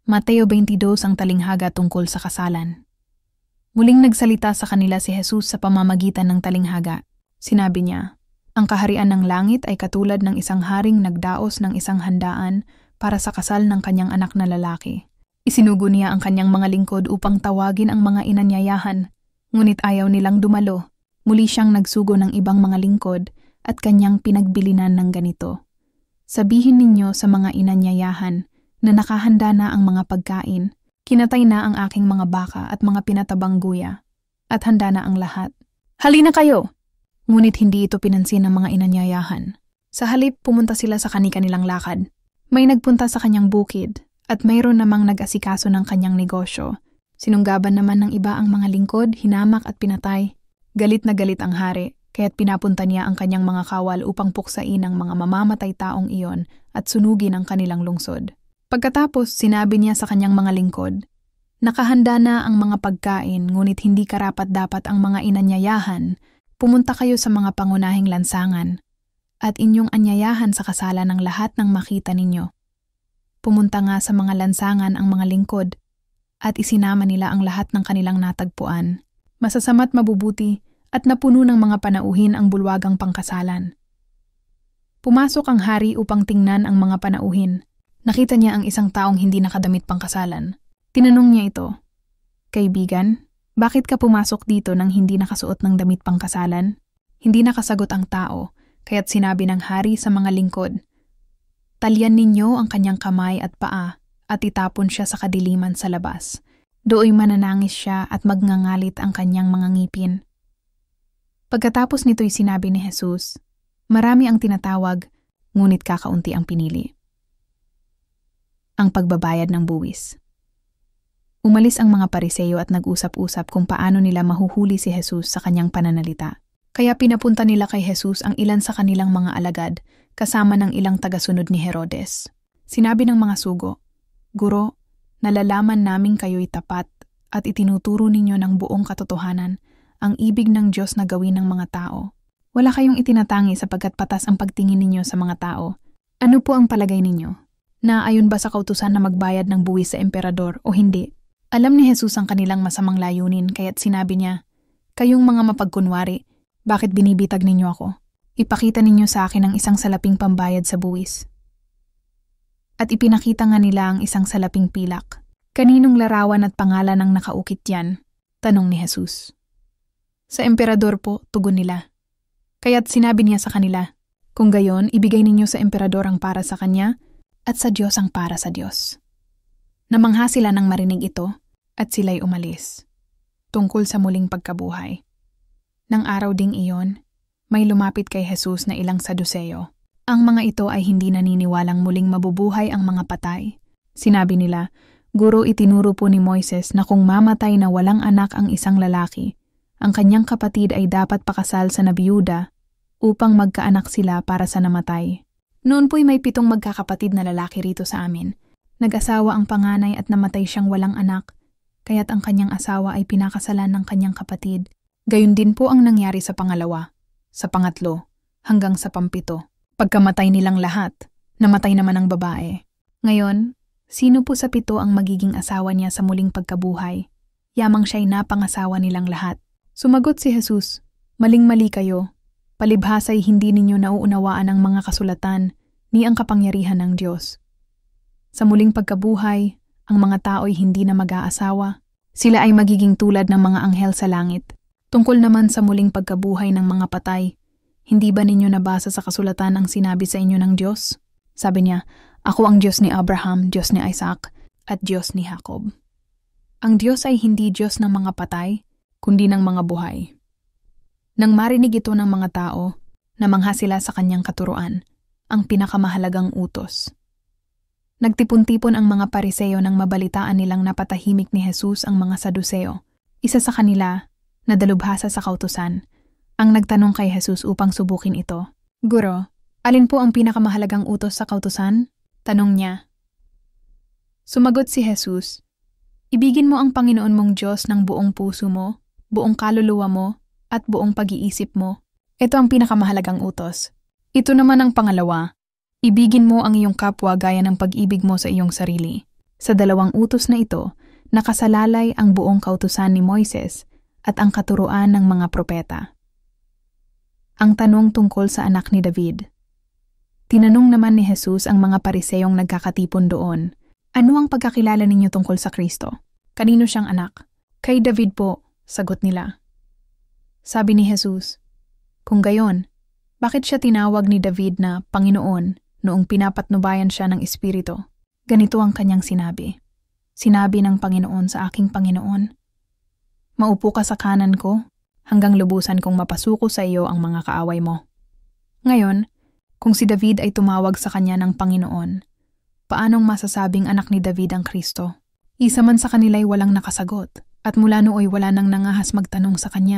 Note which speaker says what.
Speaker 1: Mateo 22 ang talinghaga tungkol sa kasalan. Muling nagsalita sa kanila si Jesus sa pamamagitan ng talinghaga. Sinabi niya, "Ang kaharian ng langit ay katulad ng isang haring nagdaos ng isang handaan para sa kasal ng kanyang anak na lalaki. Isinugo niya ang kanyang mga lingkod upang tawagin ang mga inanyayahan, ngunit ayaw nilang dumalo. Muli siyang nagsugo ng ibang mga lingkod at kanyang pinagbilinan ng ganito, 'Sabihin ninyo sa mga inanyayahan na nakahanda na ang mga pagkain, kinatay na ang aking mga baka at mga pinatabang guya, at handa na ang lahat. Halina kayo!' Ngunit hindi ito pinansin ng mga inanyayahan. Sa halip, pumunta sila sa kani-kanilang lakad. May nagpunta sa kanyang bukid, at mayroon namang nag-asikaso ng kanyang negosyo. Sinunggaban naman ng iba ang mga lingkod, hinamak at pinatay. Galit na galit ang hari, kaya't pinapunta niya ang kanyang mga kawal upang puksain ang mga mamamatay taong iyon at sunugin ang kanilang lungsod. Pagkatapos, sinabi niya sa kanyang mga lingkod, 'Nakahanda na ang mga pagkain, ngunit hindi karapat-dapat ang mga inanyayahan. Pumunta kayo sa mga pangunahing lansangan, at inyong anyayahan sa kasalan ng lahat ng makita ninyo.' Pumunta nga sa mga lansangan ang mga lingkod, at isinama nila ang lahat ng kanilang natagpuan. Masasama't mabubuti at napuno ng mga panauhin ang bulwagang pangkasalan. Pumasok ang hari upang tingnan ang mga panauhin. Nakita niya ang isang taong hindi nakadamit pangkasalan. Tinanong niya ito, 'Kaibigan, bakit ka pumasok dito nang hindi nakasuot ng damit pangkasalan?' Hindi nakasagot ang tao, kaya't sinabi ng hari sa mga lingkod, 'Talyan ninyo ang kanyang kamay at paa at itapon siya sa kadiliman sa labas. Dooy mananangis siya at magngangalit ang kanyang mga ngipin.' Pagkatapos nito'y sinabi ni Jesus, 'Marami ang tinatawag, ngunit kakaunti ang pinili.'" Ang pagbabayad ng buwis. Umalis ang mga Pariseo at nag-usap-usap kung paano nila mahuhuli si Jesus sa kanyang pananalita. Kaya pinapunta nila kay Jesus ang ilan sa kanilang mga alagad kasama ng ilang tagasunod ni Herodes. Sinabi ng mga sugo, "Guro, nalalaman naming kayo'y tapat at itinuturo ninyo ng buong katotohanan ang ibig ng Diyos na gawin ng mga tao. Wala kayong itinatangi sapagkat patas ang pagtingin ninyo sa mga tao. Ano po ang palagay ninyo? Naayon ba sa kautusan na magbayad ng buwis sa emperador o hindi?" Alam ni Jesus ang kanilang masamang layunin kaya't sinabi niya, "Kayong mga mapagkunwari, bakit binibitag ninyo ako? Ipakita ninyo sa akin ang isang salaping pambayad sa buwis." At ipinakita nga nila ang isang salaping pilak. "Kaninong larawan at pangalan ang nakaukit yan?" tanong ni Jesus. "Sa emperador po," tugon nila. Kaya't sinabi niya sa kanila, "Kung gayon, ibigay ninyo sa emperador ang para sa kanya at sa Diyos ang para sa Diyos." Namangha sila nang marinig ito at sila'y umalis. Tungkol sa muling pagkabuhay. Nang araw ding iyon, may lumapit kay Jesus na ilang Saduseo. Ang mga ito ay hindi naniniwalang muling mabubuhay ang mga patay. Sinabi nila, "Guro, itinuro po ni Moises na kung mamatay na walang anak ang isang lalaki, ang kanyang kapatid ay dapat pakasal sa nabiyuda upang magkaanak sila para sa namatay. Noon po'y may 7 magkakapatid na lalaki rito sa amin. Nag-asawa ang panganay at namatay siyang walang anak, kaya't ang kanyang asawa ay pinakasalan ng kanyang kapatid. Gayon din po ang nangyari sa pangalawa, sa pangatlo, hanggang sa pampito. Pagkamatay nilang lahat, namatay naman ang babae. Ngayon, sino po sa 7 ang magiging asawa niya sa muling pagkabuhay? Yamang siya'y napangasawa nilang lahat." Sumagot si Jesus, "Maling-mali kayo. Palibhasa'y hindi ninyo nauunawaan ang mga kasulatan ni ang kapangyarihan ng Diyos. Sa muling pagkabuhay, ang mga tao'y hindi na mag-aasawa. Sila ay magiging tulad ng mga anghel sa langit. Tungkol naman sa muling pagkabuhay ng mga patay, hindi ba ninyo nabasa sa kasulatan ang sinabi sa inyo ng Diyos? Sabi niya, 'Ako ang Diyos ni Abraham, Diyos ni Isaac, at Diyos ni Jacob.' Ang Diyos ay hindi Diyos ng mga patay, kundi ng mga buhay." Nang marinig ito ng mga tao, namangha sila sa kanyang katuruan, ang pinakamahalagang utos. Nagtipon-tipon ang mga Pariseo nang mabalitaan nilang napatahimik ni Jesus ang mga Saduseo. Isa sa kanila, na dalubhasa sa kautusan, ang nagtanong kay Jesus upang subukin ito. "Guro, alin po ang pinakamahalagang utos sa kautusan?" tanong niya. Sumagot si Jesus, "Ibigin mo ang Panginoon mong Diyos ng buong puso mo, buong kaluluwa mo, at buong pag-iisip mo. Ito ang pinakamahalagang utos. Ito naman ang pangalawa. Ibigin mo ang iyong kapwa gaya ng pag-ibig mo sa iyong sarili. Sa 2 utos na ito, nakasalalay ang buong kautusan ni Moises at ang katuruan ng mga propeta. Ang tanong tungkol sa anak ni David. Tinanong naman ni Jesus ang mga Pariseyong nagkakatipon doon, "Ano ang pagkakilala ninyo tungkol sa Kristo? Kanino siyang anak?" "Kay David po," sagot nila. Sabi ni Jesus, "Kung gayon, bakit siya tinawag ni David na Panginoon noong pinapatnubayan siya ng Espiritu?" Ganito ang kanyang sinabi. Sinabi ng Panginoon sa aking Panginoon, "Maupo ka sa kanan ko hanggang lubusan kong mapasuko sa iyo ang mga kaaway mo." Ngayon, kung si David ay tumawag sa kanya ng Panginoon, paanong masasabing anak ni David ang Kristo? Isa man sa kanila'y walang nakasagot, at mula nooy wala nang nangahas magtanong sa kanya.